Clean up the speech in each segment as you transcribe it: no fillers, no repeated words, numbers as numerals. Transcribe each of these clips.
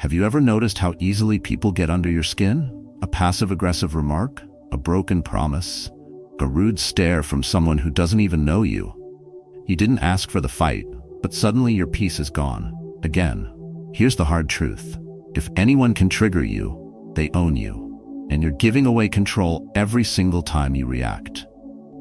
Have you ever noticed how easily people get under your skin? A passive-aggressive remark? A broken promise? A rude stare from someone who doesn't even know you? You didn't ask for the fight, but suddenly your peace is gone. Again, here's the hard truth. If anyone can trigger you, they own you. And you're giving away control every single time you react.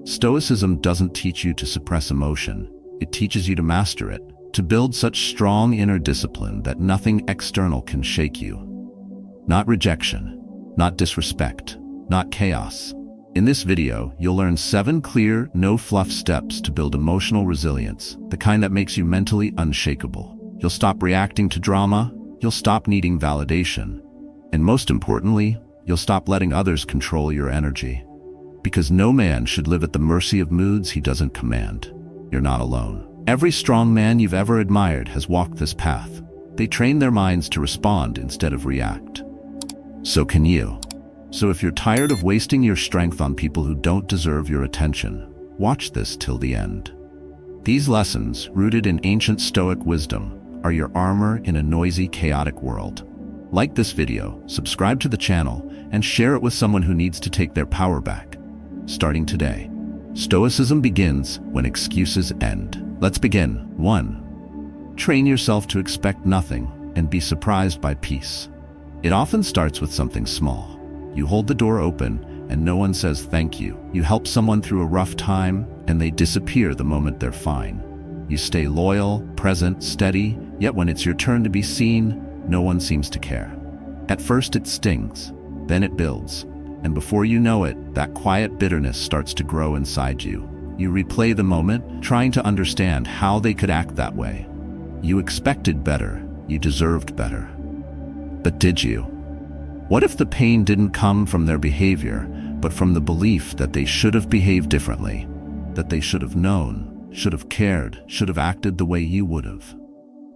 Stoicism doesn't teach you to suppress emotion. It teaches you to master it, to build such strong inner discipline that nothing external can shake you. Not rejection, not disrespect, not chaos. In this video, you'll learn 7 clear, no-fluff steps to build emotional resilience, the kind that makes you mentally unshakable. You'll stop reacting to drama, you'll stop needing validation, and most importantly, you'll stop letting others control your energy. Because no man should live at the mercy of moods he doesn't command. You're not alone. Every strong man you've ever admired has walked this path. They train their minds to respond instead of react. So can you. So if you're tired of wasting your strength on people who don't deserve your attention, watch this till the end. These lessons, rooted in ancient Stoic wisdom, are your armor in a noisy, chaotic world. Like this video, subscribe to the channel, and share it with someone who needs to take their power back. Starting today, Stoicism begins when excuses end. Let's begin. 1. Train yourself to expect nothing and be surprised by peace. It often starts with something small. You hold the door open and no one says thank you. You help someone through a rough time and they disappear the moment they're fine. You stay loyal, present, steady, yet when it's your turn to be seen, no one seems to care. At first it stings, then it builds, and before you know it, that quiet bitterness starts to grow inside you. You replay the moment, trying to understand how they could act that way. You expected better, you deserved better. But did you? What if the pain didn't come from their behavior, but from the belief that they should have behaved differently, that they should have known, should have cared, should have acted the way you would have?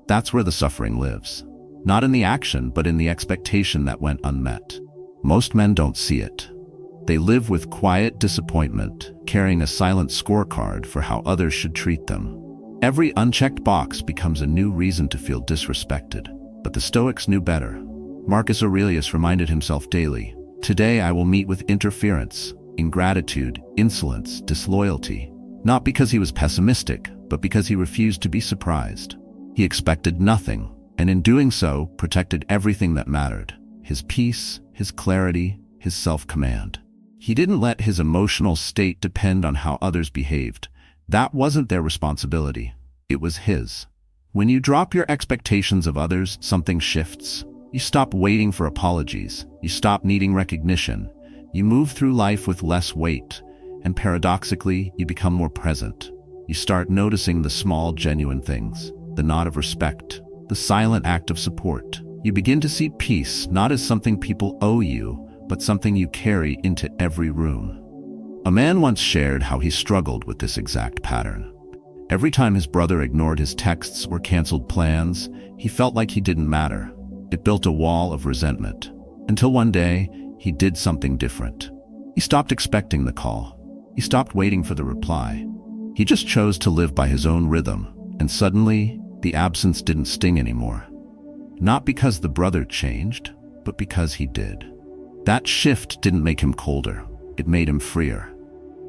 That's where the suffering lives. Not in the action, but in the expectation that went unmet. Most men don't see it. They live with quiet disappointment, carrying a silent scorecard for how others should treat them. Every unchecked box becomes a new reason to feel disrespected. But the Stoics knew better. Marcus Aurelius reminded himself daily, "Today I will meet with interference, ingratitude, insolence, disloyalty." Not because he was pessimistic, but because he refused to be surprised. He expected nothing, and in doing so, protected everything that mattered: his peace, his clarity, his self-command. He didn't let his emotional state depend on how others behaved. That wasn't their responsibility. It was his. When you drop your expectations of others, something shifts. You stop waiting for apologies. You stop needing recognition. You move through life with less weight, and paradoxically, you become more present. You start noticing the small, genuine things, the nod of respect, the silent act of support. You begin to see peace not as something people owe you, but something you carry into every room. A man once shared how he struggled with this exact pattern. Every time his brother ignored his texts or canceled plans, he felt like he didn't matter. It built a wall of resentment. Until one day, he did something different. He stopped expecting the call. He stopped waiting for the reply. He just chose to live by his own rhythm, and suddenly, the absence didn't sting anymore. Not because the brother changed, but because he did. That shift didn't make him colder. It made him freer.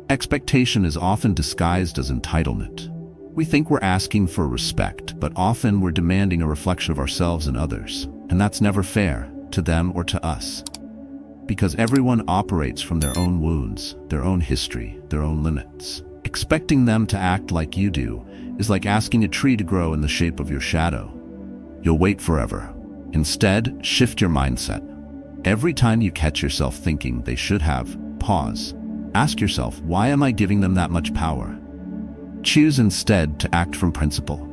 Expectation is often disguised as entitlement. We think we're asking for respect, but often we're demanding a reflection of ourselves and others. And that's never fair, to them or to us. Because everyone operates from their own wounds, their own history, their own limits. Expecting them to act like you do is like asking a tree to grow in the shape of your shadow. You'll wait forever. Instead, shift your mindset. Every time you catch yourself thinking they should have, pause. Ask yourself, why am I giving them that much power? Choose instead to act from principle.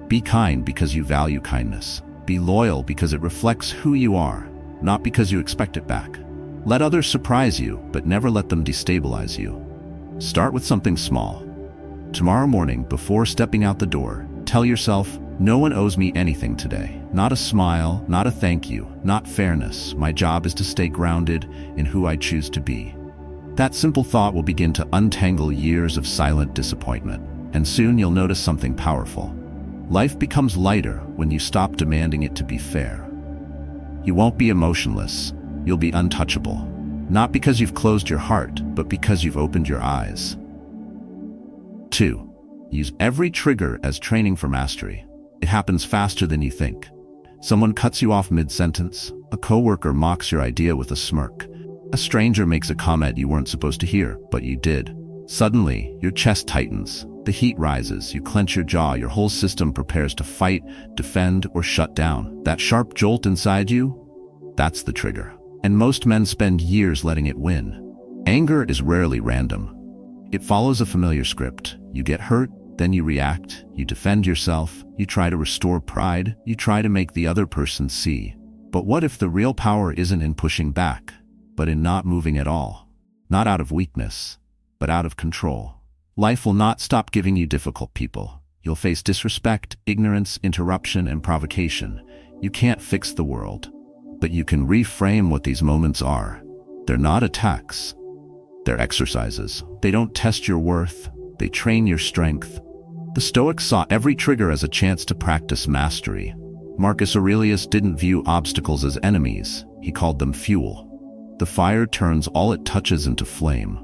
Be kind because you value kindness. Be loyal because it reflects who you are, not because you expect it back. Let others surprise you, but never let them destabilize you. Start with something small. Tomorrow morning, before stepping out the door, tell yourself, no one owes me anything today. Not a smile, not a thank you, not fairness. My job is to stay grounded in who I choose to be. That simple thought will begin to untangle years of silent disappointment, and soon you'll notice something powerful. Life becomes lighter when you stop demanding it to be fair. You won't be emotionless. You'll be untouchable. Not because you've closed your heart, but because you've opened your eyes. 2. Use every trigger as training for mastery. It happens faster than you think. Someone cuts you off mid-sentence. A coworker mocks your idea with a smirk. A stranger makes a comment you weren't supposed to hear, but you did. Suddenly, your chest tightens. The heat rises. You clench your jaw. Your whole system prepares to fight, defend, or shut down. That sharp jolt inside you? That's the trigger. And most men spend years letting it win. Anger is rarely random. It follows a familiar script. You get hurt, then you react, you defend yourself, you try to restore pride, you try to make the other person see. But what if the real power isn't in pushing back, but in not moving at all? Not out of weakness, but out of control. Life will not stop giving you difficult people. You'll face disrespect, ignorance, interruption, and provocation. You can't fix the world, but you can reframe what these moments are. They're not attacks. They're exercises. They don't test your worth. They train your strength. The Stoics saw every trigger as a chance to practice mastery. Marcus Aurelius didn't view obstacles as enemies. He called them fuel. The fire turns all it touches into flame.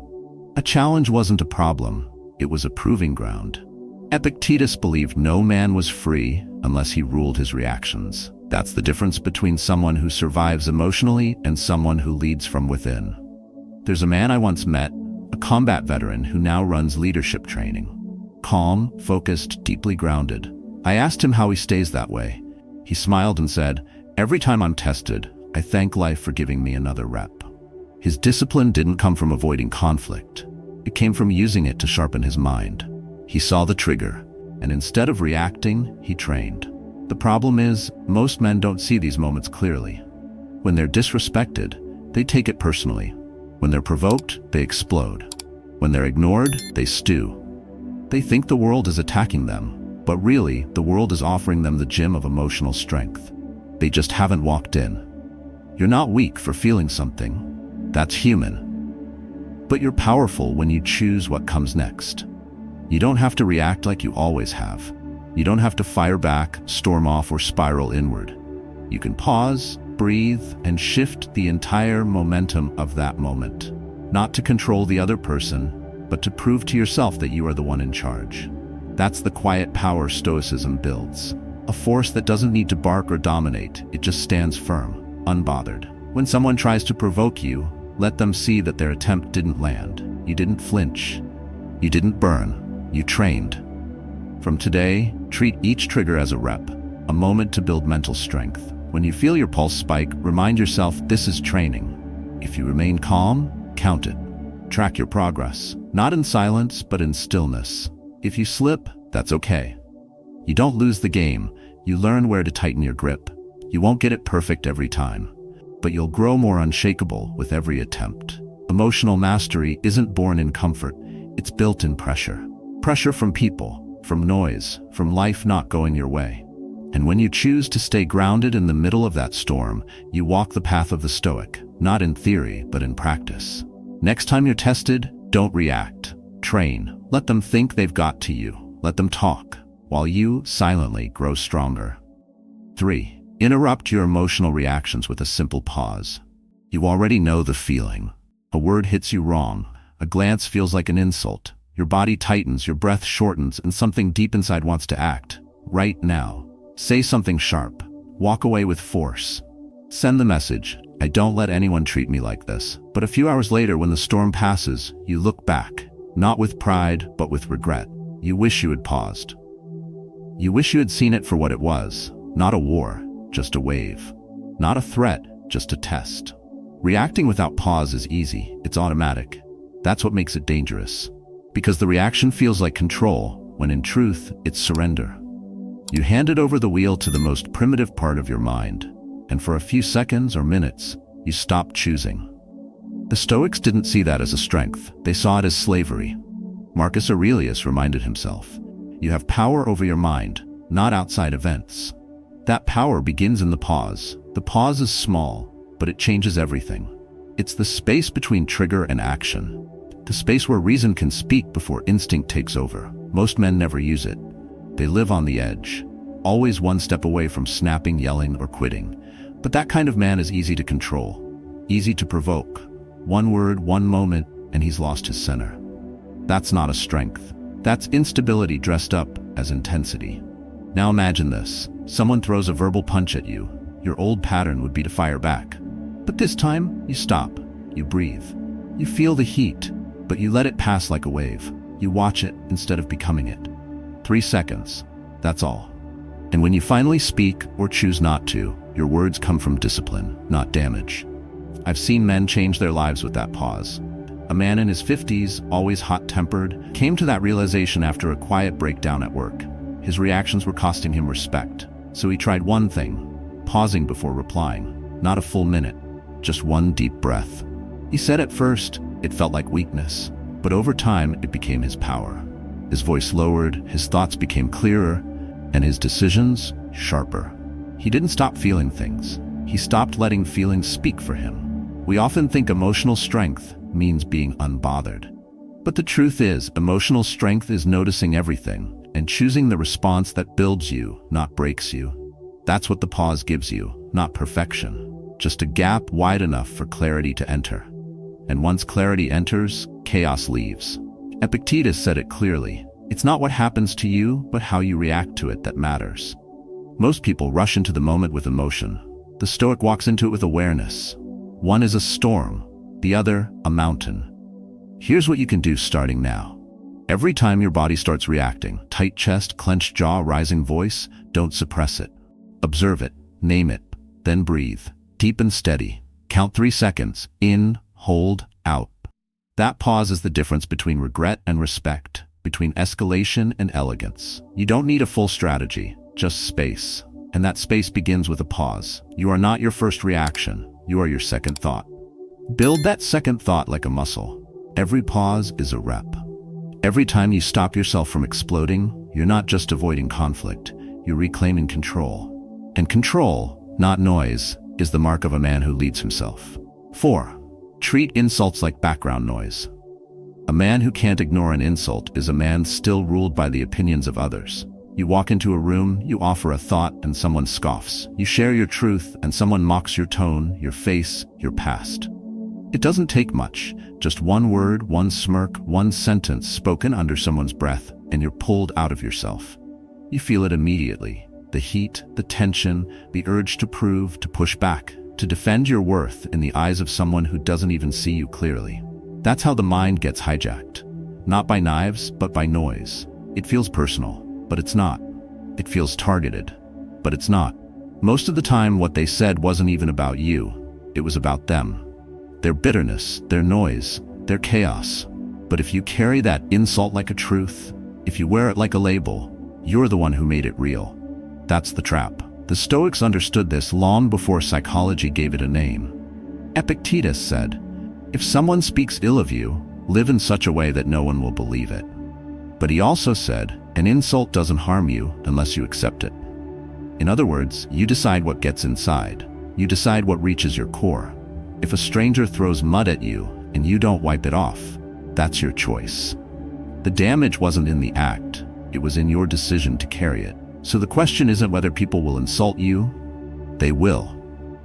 A challenge wasn't a problem. It was a proving ground. Epictetus believed no man was free unless he ruled his reactions. That's the difference between someone who survives emotionally and someone who leads from within. There's a man I once met, a combat veteran who now runs leadership training. Calm, focused, deeply grounded. I asked him how he stays that way. He smiled and said, "Every time I'm tested, I thank life for giving me another rep." His discipline didn't come from avoiding conflict. It came from using it to sharpen his mind. He saw the trigger, and instead of reacting, he trained. The problem is, most men don't see these moments clearly. When they're disrespected, they take it personally. When they're provoked, they explode. When they're ignored, they stew. They think the world is attacking them, but really, the world is offering them the gym of emotional strength. They just haven't walked in. You're not weak for feeling something. That's human. But you're powerful when you choose what comes next. You don't have to react like you always have. You don't have to fire back, storm off, or spiral inward. You can pause, breathe, and shift the entire momentum of that moment. Not to control the other person, but to prove to yourself that you are the one in charge. That's the quiet power Stoicism builds. A force that doesn't need to bark or dominate, it just stands firm, unbothered. When someone tries to provoke you, let them see that their attempt didn't land. You didn't flinch. You didn't burn. You trained. From today, treat each trigger as a rep, a moment to build mental strength. When you feel your pulse spike, remind yourself this is training. If you remain calm, count it. Track your progress, not in silence, but in stillness. If you slip, that's okay. You don't lose the game. You learn where to tighten your grip. You won't get it perfect every time, but you'll grow more unshakable with every attempt. Emotional mastery isn't born in comfort. It's built in pressure. Pressure from people, from noise, from life not going your way. And when you choose to stay grounded in the middle of that storm, you walk the path of the Stoic, not in theory, but in practice. Next time you're tested, don't react. Train. Let them think they've got to you. Let them talk, while you silently grow stronger. 3. Interrupt your emotional reactions with a simple pause. You already know the feeling. A word hits you wrong. A glance feels like an insult. Your body tightens, your breath shortens, and something deep inside wants to act. Right now. Say something sharp. Walk away with force. Send the message, I don't let anyone treat me like this. But a few hours later, when the storm passes, you look back, not with pride, but with regret. You wish you had paused. You wish you had seen it for what it was. Not a war, just a wave. Not a threat, just a test. Reacting without pause is easy. It's automatic. That's what makes it dangerous. Because the reaction feels like control, when in truth, it's surrender. You handed over the wheel to the most primitive part of your mind, and for a few seconds or minutes, you stopped choosing. The Stoics didn't see that as a strength. They saw it as slavery. Marcus Aurelius reminded himself, you have power over your mind, not outside events. That power begins in the pause. The pause is small, but it changes everything. It's the space between trigger and action. The space where reason can speak before instinct takes over. Most men never use it. They live on the edge, always one step away from snapping, yelling, or quitting. But that kind of man is easy to control, easy to provoke. One word, one moment, and he's lost his center. That's not a strength. That's instability dressed up as intensity. Now imagine this. Someone throws a verbal punch at you. Your old pattern would be to fire back. But this time, you stop. You breathe. You feel the heat, but you let it pass like a wave. You watch it instead of becoming it. 3 seconds. That's all. And when you finally speak or choose not to, your words come from discipline, not damage. I've seen men change their lives with that pause. A man in his 50s, always hot-tempered, came to that realization after a quiet breakdown at work. His reactions were costing him respect. So he tried one thing, pausing before replying. Not a full minute, just one deep breath. He said at first, it felt like weakness, but over time it became his power. His voice lowered, his thoughts became clearer, and his decisions sharper. He didn't stop feeling things. He stopped letting feelings speak for him. We often think emotional strength means being unbothered. But the truth is, emotional strength is noticing everything and choosing the response that builds you, not breaks you. That's what the pause gives you, not perfection. Just a gap wide enough for clarity to enter. And once clarity enters, chaos leaves. Epictetus said it clearly. It's not what happens to you, but how you react to it that matters. Most people rush into the moment with emotion. The Stoic walks into it with awareness. One is a storm, the other a mountain. Here's what you can do starting now. Every time your body starts reacting, tight chest, clenched jaw, rising voice, don't suppress it. Observe it, name it, then breathe. Deep and steady. Count 3 seconds. In, hold, out. That pause is the difference between regret and respect, between escalation and elegance. You don't need a full strategy, just space. And that space begins with a pause. You are not your first reaction, you are your second thought. Build that second thought like a muscle. Every pause is a rep. Every time you stop yourself from exploding, you're not just avoiding conflict, you're reclaiming control. And control, not noise, is the mark of a man who leads himself. 4. Treat insults like background noise. A man who can't ignore an insult is a man still ruled by the opinions of others. You walk into a room, you offer a thought, and someone scoffs. You share your truth, and someone mocks your tone, your face, your past. It doesn't take much. Just one word, one smirk, one sentence spoken under someone's breath, and you're pulled out of yourself. You feel it immediately. The heat, the tension, the urge to prove, to push back, to defend your worth in the eyes of someone who doesn't even see you clearly. That's how the mind gets hijacked. Not by knives, but by noise. It feels personal, but it's not. It feels targeted, but it's not. Most of the time, what they said wasn't even about you. It was about them. Their bitterness, their noise, their chaos. But if you carry that insult like a truth, if you wear it like a label, you're the one who made it real. That's the trap. The Stoics understood this long before psychology gave it a name. Epictetus said, if someone speaks ill of you, live in such a way that no one will believe it. But he also said, an insult doesn't harm you unless you accept it. In other words, you decide what gets inside. You decide what reaches your core. If a stranger throws mud at you and you don't wipe it off, that's your choice. The damage wasn't in the act, it was in your decision to carry it. So the question isn't whether people will insult you. They will.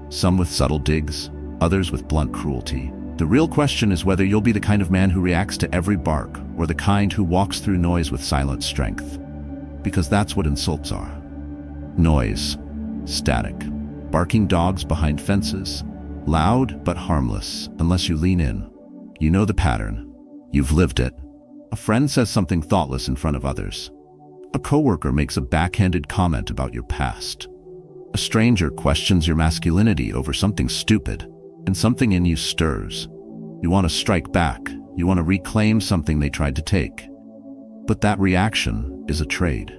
Some with subtle digs, others with blunt cruelty. The real question is whether you'll be the kind of man who reacts to every bark, or the kind who walks through noise with silent strength. Because that's what insults are. Noise. Static. Barking dogs behind fences. Loud but harmless, unless you lean in. You know the pattern. You've lived it. A friend says something thoughtless in front of others. A coworker makes a backhanded comment about your past. A stranger questions your masculinity over something stupid, and something in you stirs. You want to strike back. You want to reclaim something they tried to take. But that reaction is a trade.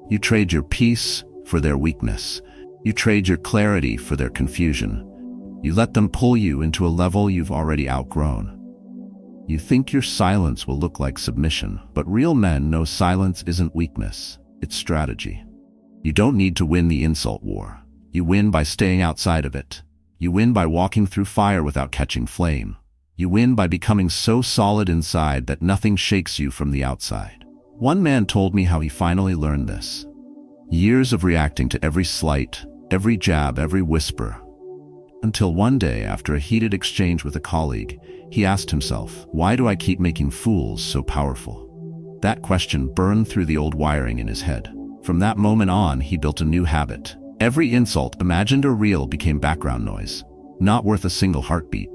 You trade your peace for their weakness. You trade your clarity for their confusion. You let them pull you into a level you've already outgrown. You think your silence will look like submission, but real men know silence isn't weakness, it's strategy. You don't need to win the insult war. You win by staying outside of it. You win by walking through fire without catching flame. You win by becoming so solid inside that nothing shakes you from the outside. One man told me how he finally learned this. Years of reacting to every slight, every jab, every whisper. Until one day, after a heated exchange with a colleague, he asked himself, "Why do I keep making fools so powerful?" That question burned through the old wiring in his head. From that moment on, he built a new habit. Every insult, imagined or real, became background noise, not worth a single heartbeat.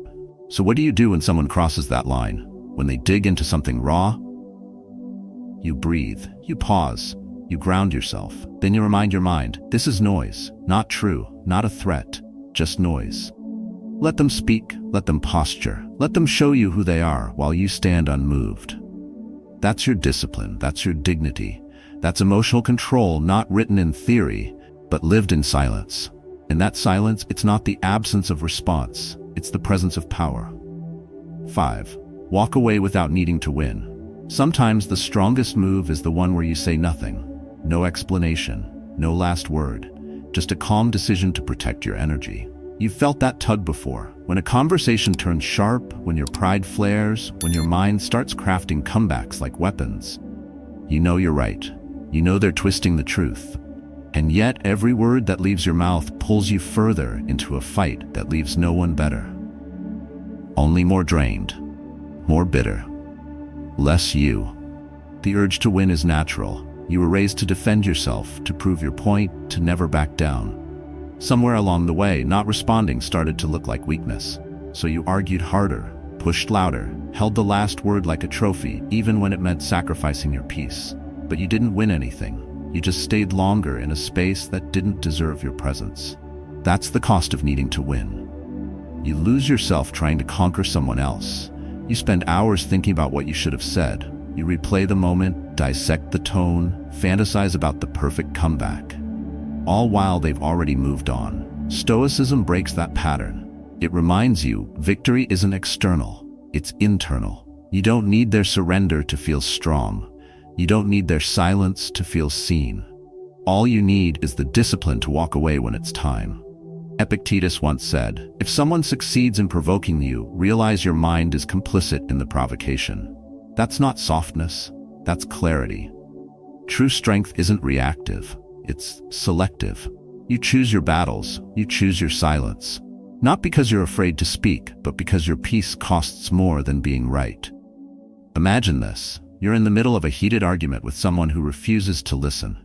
So what do you do when someone crosses that line? When they dig into something raw? You breathe, you pause, you ground yourself. Then you remind your mind, this is noise, not true, not a threat, just noise. Let them speak, let them posture, let them show you who they are while you stand unmoved. That's your discipline, that's your dignity. That's emotional control, not written in theory, but lived in silence. In that silence, it's not the absence of response, it's the presence of power. 5. Walk away without needing to win. Sometimes the strongest move is the one where you say nothing. No explanation, no last word, just a calm decision to protect your energy. You've felt that tug before. When a conversation turns sharp, when your pride flares, when your mind starts crafting comebacks like weapons. You know you're right. You know they're twisting the truth. And yet every word that leaves your mouth pulls you further into a fight that leaves no one better. Only more drained, more bitter, less you. The urge to win is natural. You were raised to defend yourself, to prove your point, to never back down. Somewhere along the way, not responding started to look like weakness. So you argued harder, pushed louder, held the last word like a trophy, even when it meant sacrificing your peace. But you didn't win anything. You just stayed longer in a space that didn't deserve your presence. That's the cost of needing to win. You lose yourself trying to conquer someone else. You spend hours thinking about what you should have said. You replay the moment, dissect the tone, fantasize about the perfect comeback. All while they've already moved on. Stoicism breaks that pattern. It reminds you, victory isn't external, it's internal. You don't need their surrender to feel strong. You don't need their silence to feel seen. All you need is the discipline to walk away when it's time. Epictetus once said, if someone succeeds in provoking you, realize your mind is complicit in the provocation. That's not softness, that's clarity. True strength isn't reactive, it's selective. You choose your battles, you choose your silence. Not because you're afraid to speak, but because your peace costs more than being right. Imagine this. You're in the middle of a heated argument with someone who refuses to listen.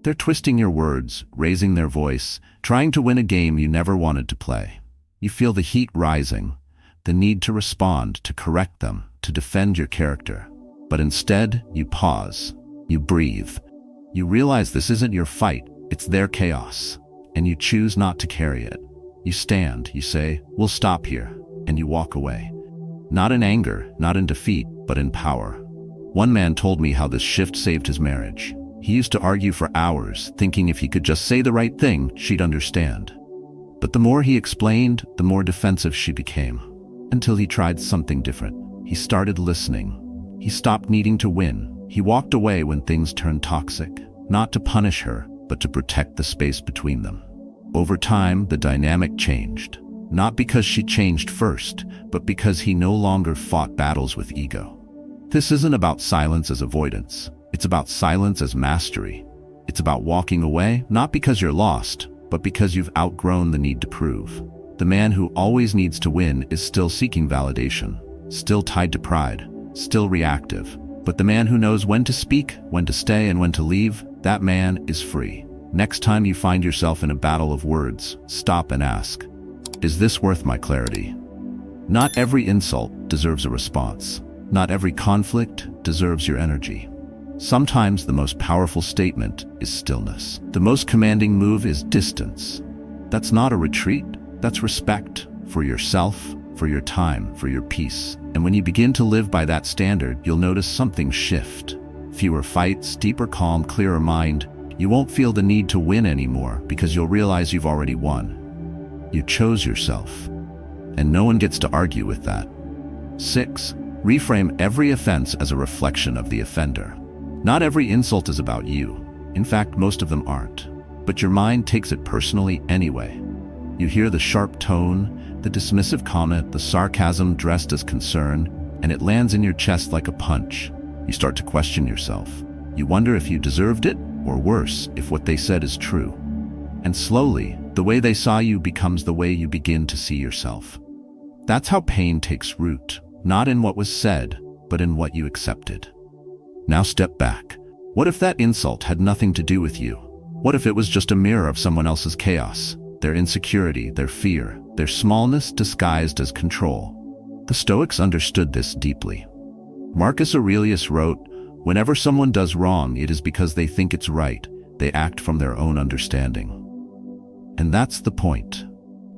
They're twisting your words, raising their voice, trying to win a game you never wanted to play. You feel the heat rising, the need to respond, to correct them, to defend your character. But instead, you pause, you breathe. You realize this isn't your fight, it's their chaos, and you choose not to carry it. You stand, you say, we'll stop here, and you walk away. Not in anger, not in defeat, but in power. One man told me how this shift saved his marriage. He used to argue for hours, thinking if he could just say the right thing, she'd understand. But the more he explained, the more defensive she became. Until he tried something different. He started listening. He stopped needing to win. He walked away when things turned toxic, not to punish her, but to protect the space between them. Over time, the dynamic changed. Not because she changed first, but because he no longer fought battles with ego. This isn't about silence as avoidance. It's about silence as mastery. It's about walking away, not because you're lost, but because you've outgrown the need to prove. The man who always needs to win is still seeking validation, still tied to pride, still reactive. But the man who knows when to speak, when to stay, and when to leave, that man is free. Next time you find yourself in a battle of words, stop and ask, is this worth my clarity? Not every insult deserves a response. Not every conflict deserves your energy. Sometimes the most powerful statement is stillness. The most commanding move is distance. That's not a retreat, that's respect for yourself, for your time, for your peace. And when you begin to live by that standard, you'll notice something shift. Fewer fights, deeper calm, clearer mind. You won't feel the need to win anymore because you'll realize you've already won. You chose yourself, and no one gets to argue with that. 6. Reframe every offense as a reflection of the offender. Not every insult is about you. In fact, most of them aren't. But your mind takes it personally anyway. You hear the sharp tone, the dismissive comment, the sarcasm dressed as concern, and it lands in your chest like a punch. You start to question yourself. You wonder if you deserved it, or worse, if what they said is true. And slowly, The way they saw you becomes the way you begin to see yourself. That's how pain takes root, not in what was said, but in what you accepted. Now step back. What if that insult had nothing to do with you? What if it was just a mirror of someone else's chaos, their insecurity, their fear, their smallness disguised as control? The Stoics understood this deeply. Marcus Aurelius wrote, "Whenever someone does wrong, it is because they think it's right. They act from their own understanding." And that's the point.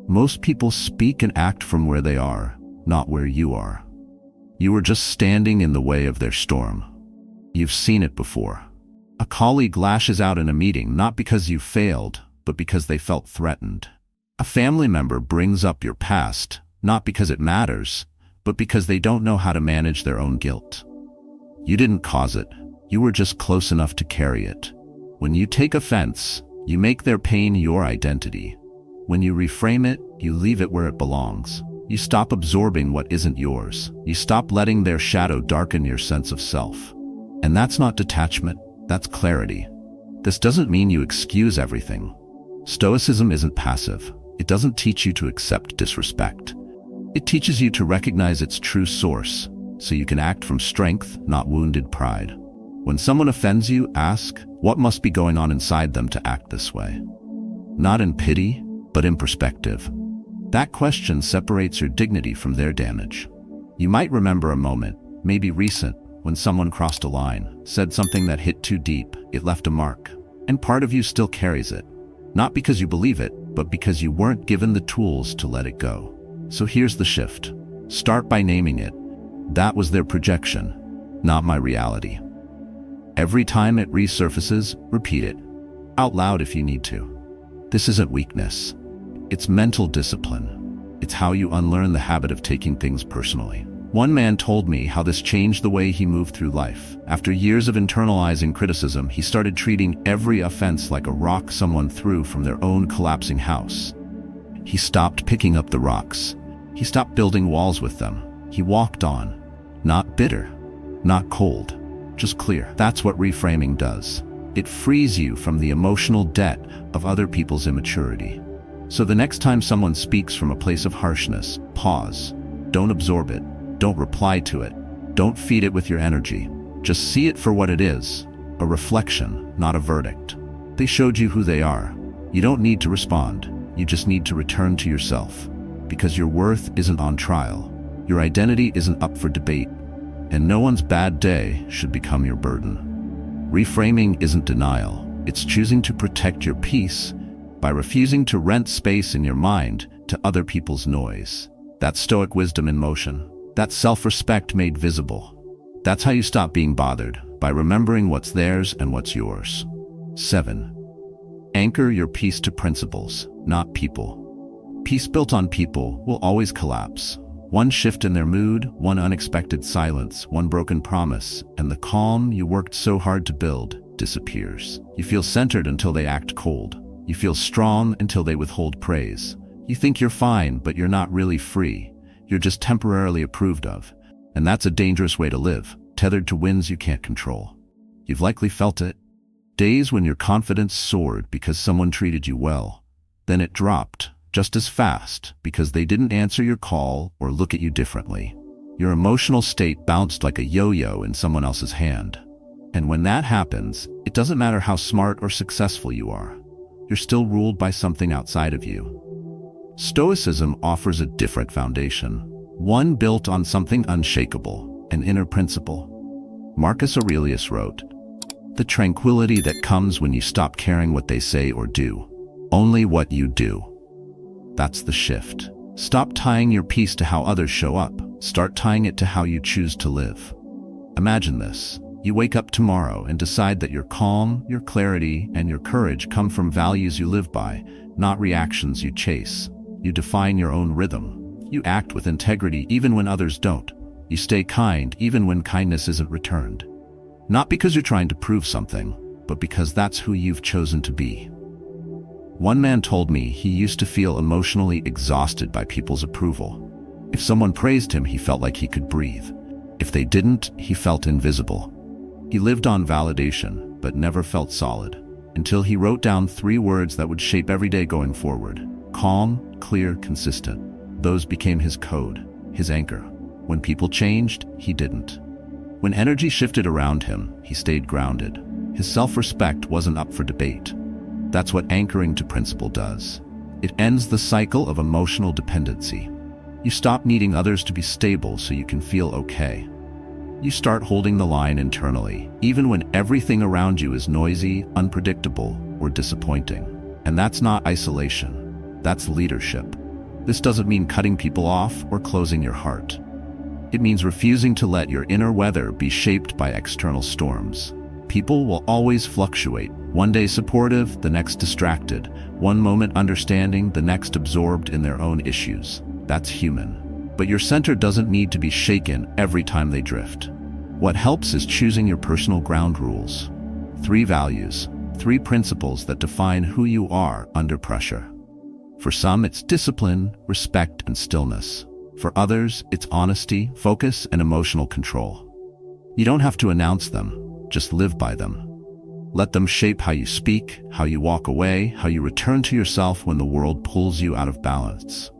Most people speak and act from where they are, not where you are. You are just standing in the way of their storm. You've seen it before. A colleague lashes out in a meeting not because you failed, but because they felt threatened. A family member brings up your past, not because it matters, but because they don't know how to manage their own guilt. You didn't cause it. You were just close enough to carry it. When you take offense, you make their pain your identity. When you reframe it, you leave it where it belongs. You stop absorbing what isn't yours. You stop letting their shadow darken your sense of self. And that's not detachment, that's clarity. This doesn't mean you excuse everything. Stoicism isn't passive. It doesn't teach you to accept disrespect. It teaches you to recognize its true source, so you can act from strength, not wounded pride. When someone offends you, ask, what must be going on inside them to act this way? Not in pity, but in perspective. That question separates your dignity from their damage. You might remember a moment, maybe recent, when someone crossed a line, said something that hit too deep, it left a mark. And part of you still carries it. Not because you believe it, but because you weren't given the tools to let it go. So here's the shift. Start by naming it. That was their projection, not my reality. Every time it resurfaces, repeat it. Out loud if you need to. This isn't weakness. It's mental discipline. It's how you unlearn the habit of taking things personally. One man told me how this changed the way he moved through life. After years of internalizing criticism, he started treating every offense like a rock someone threw from their own collapsing house. He stopped picking up the rocks. He stopped building walls with them. He walked on. Not bitter, not cold, just clear. That's what reframing does. It frees you from the emotional debt of other people's immaturity. So the next time someone speaks from a place of harshness, pause. Don't absorb it. Don't reply to it. Don't feed it with your energy. Just see it for what it is, a reflection, not a verdict. They showed you who they are. You don't need to respond. You just need to return to yourself. Because your worth isn't on trial. Your identity isn't up for debate. And no one's bad day should become your burden. Reframing isn't denial. It's choosing to protect your peace by refusing to rent space in your mind to other people's noise. That's Stoic wisdom in motion. That's self-respect made visible. That's how you stop being bothered, by remembering what's theirs and what's yours. 7. Anchor your peace to principles, not people. Peace built on people will always collapse. One shift in their mood, one unexpected silence, one broken promise, and the calm you worked so hard to build disappears. You feel centered until they act cold. You feel strong until they withhold praise. You think you're fine, but you're not really free. You're just temporarily approved of. And that's a dangerous way to live, tethered to winds you can't control. You've likely felt it. Days when your confidence soared because someone treated you well. Then it dropped, just as fast, because they didn't answer your call or look at you differently. Your emotional state bounced like a yo-yo in someone else's hand. And when that happens, it doesn't matter how smart or successful you are. You're still ruled by something outside of you. Stoicism offers a different foundation, one built on something unshakable, an inner principle. Marcus Aurelius wrote, "The tranquility that comes when you stop caring what they say or do, only what you do." That's the shift. Stop tying your peace to how others show up. Start tying it to how you choose to live. Imagine this. You wake up tomorrow and decide that your calm, your clarity, and your courage come from values you live by, not reactions you chase. You define your own rhythm. You act with integrity even when others don't. You stay kind even when kindness isn't returned. Not because you're trying to prove something, but because that's who you've chosen to be. One man told me he used to feel emotionally exhausted by people's approval. If someone praised him, he felt like he could breathe. If they didn't, he felt invisible. He lived on validation, but never felt solid. until he wrote down 3 words that would shape every day going forward. Calm, clear, consistent. Those became his code, his anchor. When people changed, he didn't. When energy shifted around him, he stayed grounded. His self-respect wasn't up for debate. That's what anchoring to principle does. It ends the cycle of emotional dependency. You stop needing others to be stable so you can feel okay. You start holding the line internally, even when everything around you is noisy, unpredictable, or disappointing. And that's not isolation. That's leadership. This doesn't mean cutting people off or closing your heart. It means refusing to let your inner weather be shaped by external storms. People will always fluctuate. One day supportive, the next distracted. One moment understanding, the next absorbed in their own issues. That's human. But your center doesn't need to be shaken every time they drift. What helps is choosing your personal ground rules. 3 values, 3 principles that define who you are under pressure. For some, it's discipline, respect, and stillness. For others, it's honesty, focus, and emotional control. You don't have to announce them. Just live by them. Let them shape how you speak, how you walk away, how you return to yourself when the world pulls you out of balance.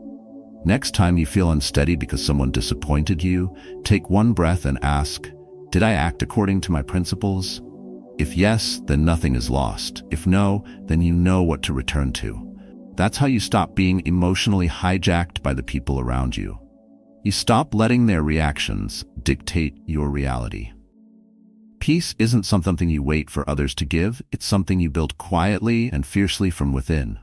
Next time you feel unsteady because someone disappointed you, take one breath and ask, did I act according to my principles? If yes, then nothing is lost. If no, then you know what to return to. That's how you stop being emotionally hijacked by the people around you. You stop letting their reactions dictate your reality. Peace isn't something you wait for others to give, it's something you build quietly and fiercely from within.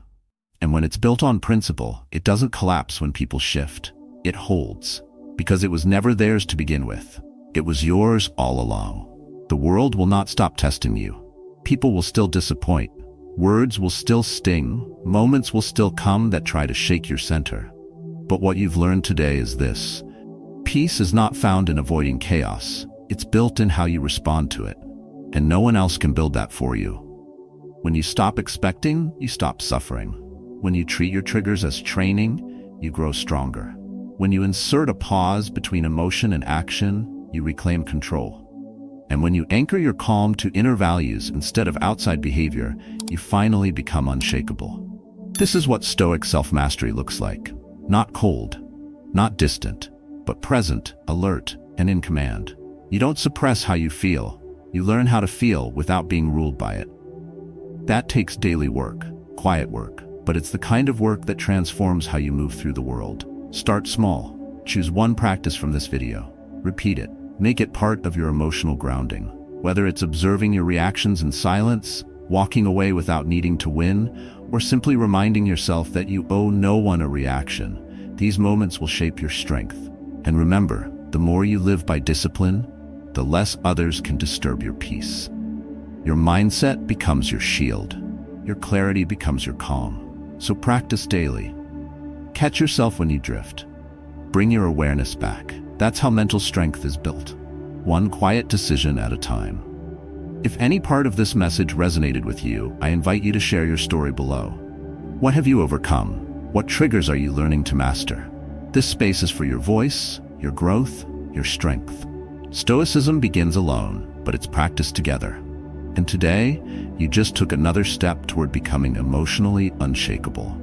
And when it's built on principle, it doesn't collapse when people shift. It holds, because it was never theirs to begin with. It was yours all along. The world will not stop testing you. People will still disappoint. Words will still sting. Moments will still come that try to shake your center. But what you've learned today is this. Peace is not found in avoiding chaos. It's built in how you respond to it, and no one else can build that for you. When you stop expecting, you stop suffering. When you treat your triggers as training, you grow stronger. When you insert a pause between emotion and action, you reclaim control. And when you anchor your calm to inner values instead of outside behavior, you finally become unshakable. This is what Stoic self-mastery looks like. Not cold, not distant, but present, alert, and in command. You don't suppress how you feel. You learn how to feel without being ruled by it. That takes daily work, quiet work, but it's the kind of work that transforms how you move through the world. Start small. Choose one practice from this video. Repeat it. Make it part of your emotional grounding. Whether it's observing your reactions in silence, walking away without needing to win, or simply reminding yourself that you owe no one a reaction, these moments will shape your strength. And remember, the more you live by discipline, the less others can disturb your peace. Your mindset becomes your shield. Your clarity becomes your calm. So practice daily. Catch yourself when you drift. Bring your awareness back. That's how mental strength is built. One quiet decision at a time. If any part of this message resonated with you, I invite you to share your story below. What have you overcome? What triggers are you learning to master? This space is for your voice, your growth, your strength. Stoicism begins alone, but it's practiced together. And today, you just took another step toward becoming emotionally unshakable.